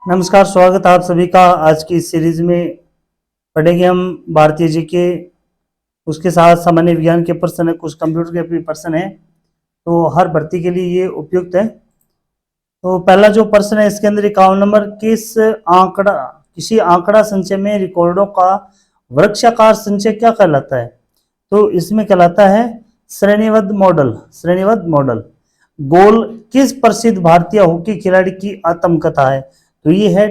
नमस्कार, स्वागत है आप सभी का। आज की इस सीरीज में पढ़ेंगे हम भारतीय जीके, उसके साथ सामान्य विज्ञान के प्रश्न है, कुछ कंप्यूटर के भी प्रश्न है, तो हर भर्ती के लिए ये उपयुक्त है। तो पहला जो प्रश्न है इसके अंदर 51 नंबर, किसी आंकड़ा संचय में रिकॉर्डों का वृक्षाकार संचय क्या कहलाता है? तो इसमें कहलाता है श्रेणीबद्ध मॉडल। श्रेणीबद्ध मॉडल। गोल किस प्रसिद्ध भारतीय हॉकी खिलाड़ी की आत्मकथा है? तो ये है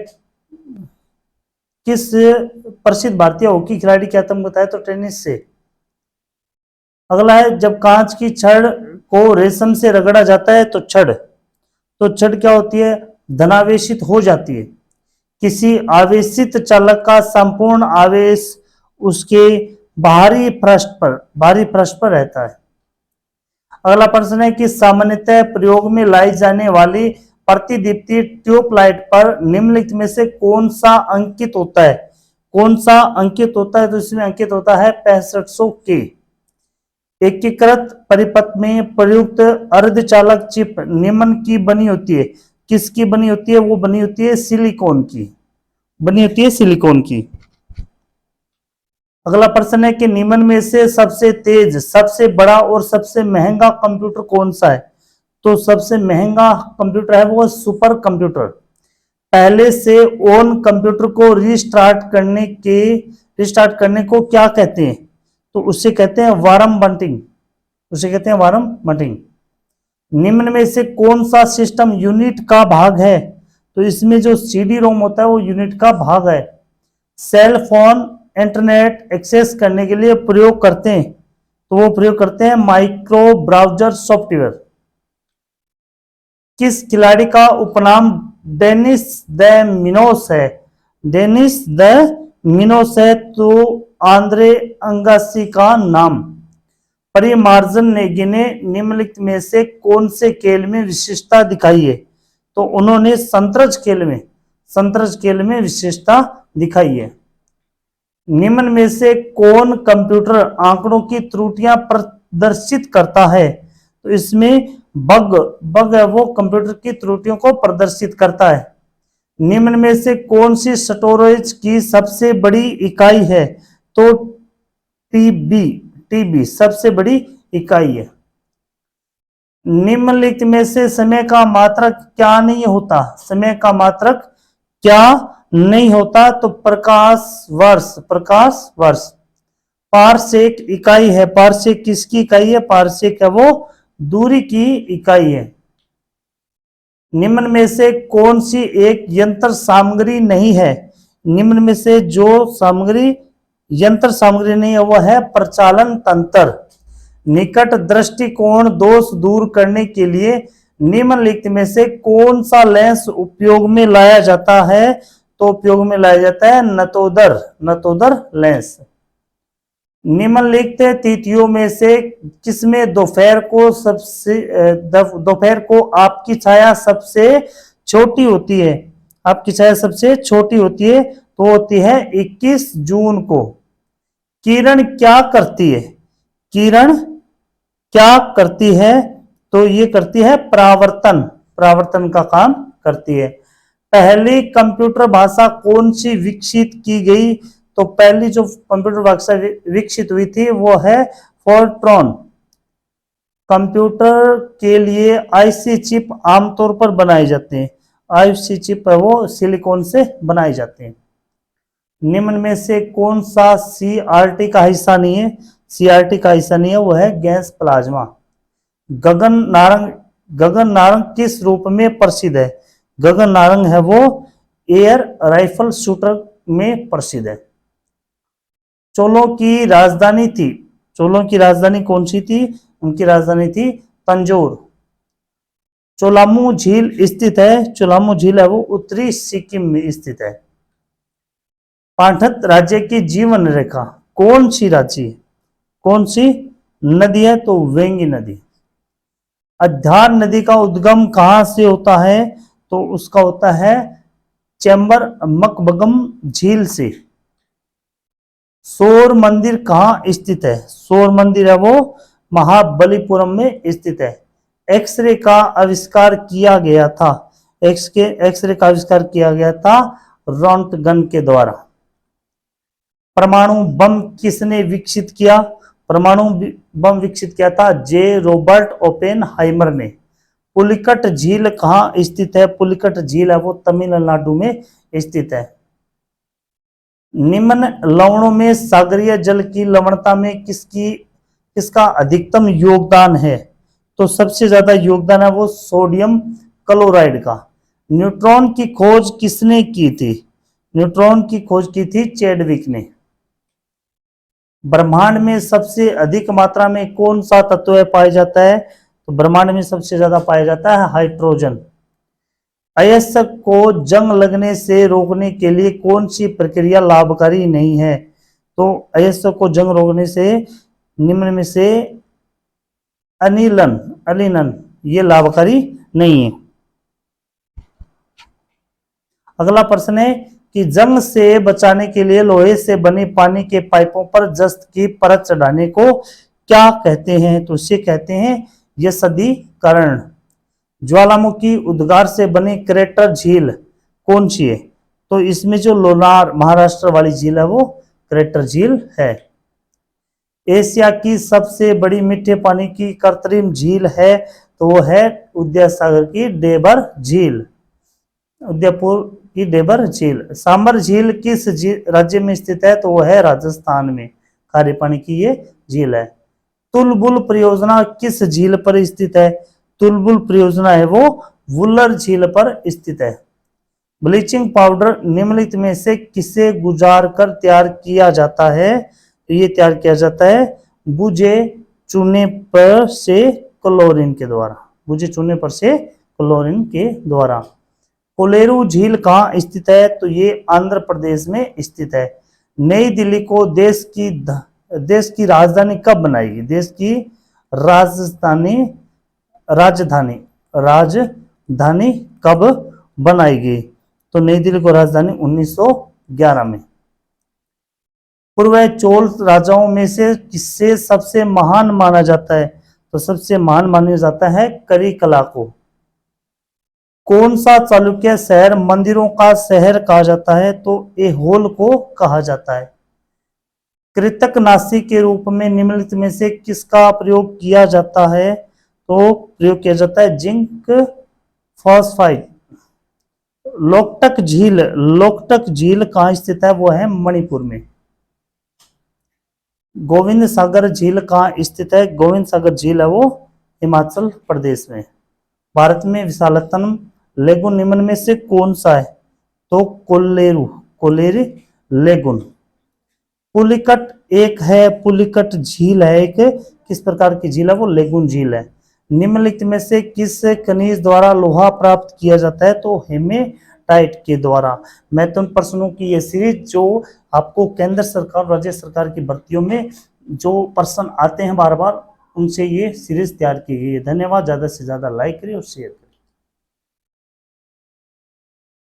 किस प्रसिद्ध भारतीय हॉकी खिलाड़ी की आत्मकथा है? तो टेनिस से। अगला है, जब कांच की छड़ को रेशम से रगड़ा जाता है तो छड़ क्या होती है? धनावेशित हो जाती है। किसी आवेशित चालक का संपूर्ण आवेश उसके बाहरी पृष्ठ पर रहता है। अगला प्रश्न है कि सामान्यतः प्रयोग में लाई जाने वाली प्रतिदीप्ति ट्यूबलाइट पर निम्नलिखित में से कौन सा अंकित होता है? कौन सा अंकित होता है? तो इसमें अंकित होता है 6500 के। एकीकृत परिपथ में प्रयुक्त अर्धचालक चिप निम्न की बनी होती है। किसकी बनी होती है? वो बनी होती है सिलिकॉन की। बनी होती है सिलिकॉन की। अगला प्रश्न है कि निम्न में से सबसे तेज, सबसे बड़ा और सबसे महंगा कंप्यूटर कौन सा है? तो सबसे महंगा कंप्यूटर है वो सुपर कंप्यूटर। पहले से ऑन कंप्यूटर को रिस्टार्ट करने को क्या कहते हैं? तो उससे कहते हैं वारम बंटिंग। उसे कहते हैं वारम बंटिंग। निम्न में से कौन सा सिस्टम यूनिट का भाग है? तो इसमें जो सीडी रोम होता है वो यूनिट का भाग है। सेल फोन इंटरनेट एक्सेस करने के लिए प्रयोग करते हैं, तो वो प्रयोग करते हैं माइक्रो ब्राउजर सॉफ्टवेयर। किस खिलाड़ी का उपनाम डेनिस द मिनोस है? डेनिस द मिनोस है तो आंद्रे अंगासी का नाम। परिमार्जन नेगी ने निम्नलिखित में से कौन से खेल में विशेषता दिखाई है? तो उन्होंने संतरज खेल में विशेषता दिखाई है। निम्न में से कौन कंप्यूटर आंकड़ों की त्रुटियां प्रदर्शित करता है? तो इसमें बग है वो कंप्यूटर की त्रुटियों को प्रदर्शित करता है। निम्न में से कौन सी स्टोरेज की सबसे बड़ी इकाई है? तो टीबी सबसे बड़ी इकाई है। निम्नलिखित में से समय का मात्रक क्या नहीं होता? समय का मात्रक क्या नहीं होता? तो प्रकाश वर्ष। पारसेक इकाई है। पारसेक किसकी इकाई है? पारसेक है वो दूरी की इकाई है। निम्न में से कौन सी एक यंत्र सामग्री नहीं है? निम्न में से जो यंत्र सामग्री नहीं है वो है प्रचालन तंत्र। निकट दृष्टिकोण दोष दूर करने के लिए निम्नलिखित में से कौन सा लेंस उपयोग में लाया जाता है? तो उपयोग में लाया जाता है नतोदर लेंस। निम्नलिखित तिथियों में से किसमें दोपहर को आपकी छाया सबसे छोटी होती है? आपकी छाया सबसे छोटी होती है तो होती है 21 जून को। किरण क्या करती है? किरण क्या करती है? तो ये करती है परावर्तन का काम करती है। पहली कंप्यूटर भाषा कौन सी विकसित की गई? तो पहली जो कंप्यूटर भाषा विकसित हुई थी वो है फोर्ट्रॉन। कंप्यूटर के लिए आईसी चिप आमतौर पर बनाए जाते हैं। आईसी चिप है वो सिलिकॉन से बनाए जाते हैं। निम्न में से कौन सा सीआरटी का हिस्सा नहीं है? सीआरटी का हिस्सा नहीं है वो है गैस प्लाज्मा। गगन नारंग किस रूप में प्रसिद्ध है? गगन नारंग है वो एयर राइफल शूटर में प्रसिद्ध है। चोलों की राजधानी कौन सी थी? उनकी राजधानी थी तंजौर। चोलामू झील स्थित है। चोलामू झील है वो उत्तरी सिक्किम में स्थित है। पाठत राज्य की जीवन रेखा कौन सी नदी है? तो वेंगी नदी। अध्यार नदी का उद्गम कहां से होता है? तो उसका होता है चैम्बर मकबगम झील से। सौर मंदिर कहां स्थित है? सौर मंदिर है वो महाबलीपुरम में स्थित है। एक्सरे का आविष्कार किया गया था। एक्सरे का आविष्कार किया गया था रोंटगन के द्वारा। परमाणु बम किसने विकसित किया? परमाणु बम विकसित किया था जे रॉबर्ट ओपेनहाइमर ने। पुलिकट झील कहाँ स्थित है? पुलिकट झील है वो तमिलनाडु में स्थित है। निम्न लवणों में सागरीय जल की लवणता में किसका अधिकतम योगदान है? तो सबसे ज्यादा योगदान है वो सोडियम क्लोराइड का। न्यूट्रॉन की खोज किसने की थी? न्यूट्रॉन की खोज की थी चैडविक ने। ब्रह्मांड में सबसे अधिक मात्रा में कौन सा तत्व पाया जाता है? तो ब्रह्मांड में सबसे ज्यादा पाया जाता है हाइड्रोजन। अयस्क को जंग लगने से रोकने के लिए कौन सी प्रक्रिया लाभकारी नहीं है? तो अयस्क को जंग रोकने से निम्न में से अनिलन ये लाभकारी नहीं है। अगला प्रश्न है कि जंग से बचाने के लिए लोहे से बने पानी के पाइपों पर जस्त की परत चढ़ाने को क्या कहते हैं? तो इसे कहते हैं यसदीकरण। ज्वालामुखी उद्गार से बनी क्रेटर झील कौन सी है? तो इसमें जो लोनार महाराष्ट्र वाली झील है वो क्रेटर झील है। एशिया की सबसे बड़ी मीठे पानी की कृत्रिम झील है तो वो है उदयसागर की डेबर झील, उदयपुर की डेबर झील। सांबर झील किस राज्य में स्थित है? तो वो है राजस्थान में, खारे पानी की ये झील है। तुलबुल परियोजना किस झील पर स्थित है? तुलबुल परियोजना है वो वुलर झील पर स्थित है। ब्लीचिंग पाउडर निम्नलिखित में से किसे गुजार कर तैयार किया जाता है? तो ये तैयार किया जाता है बुझे चूने पर से क्लोरीन के द्वारा, बुझे चूने पर से क्लोरीन के द्वारा। कोलेरू झील कहाँ स्थित है? तो ये आंध्र प्रदेश में स्थित है। नई दिल्ली को देश की राजधानी कब बनाएगी? देश की राजधानी कब बनाएगी? तो नई दिल्ली को राजधानी 1911 में। पूर्व चोल राजाओं में से किससे सबसे महान माना जाता है? तो सबसे महान माना जाता है करिकला को। कौन सा चालुक्य शहर मंदिरों का शहर कहा जाता है? तो ऐहोल को कहा जाता है। कृतकनाशी के रूप में निम्नलिखित में से किसका प्रयोग किया जाता है? तो प्रयोग किया जाता है जिंक फॉस्फाइड। लोकटक झील कहाँ स्थित है? वो है मणिपुर में। गोविंद सागर झील कहाँ स्थित है? गोविंद सागर झील है वो हिमाचल प्रदेश में। भारत में विशालतम लेगुन निम्न में से कौन सा है? तो कोलेरी लेगुन। पुलिकट एक है, पुलिकट झील है एक, किस प्रकार की झील है? वो लेगुन झील है। निम्नलिखित में से किस खनिज द्वारा लोहा प्राप्त किया जाता है? तो हेमेटाइट के द्वारा। महत्वपूर्ण प्रश्नों की ये सीरीज जो आपको केंद्र सरकार राज्य सरकार की भर्तियों में जो प्रश्न आते हैं बार बार, उनसे ये सीरीज तैयार की गई है। धन्यवाद। ज्यादा से ज्यादा लाइक करिए और शेयर करिए।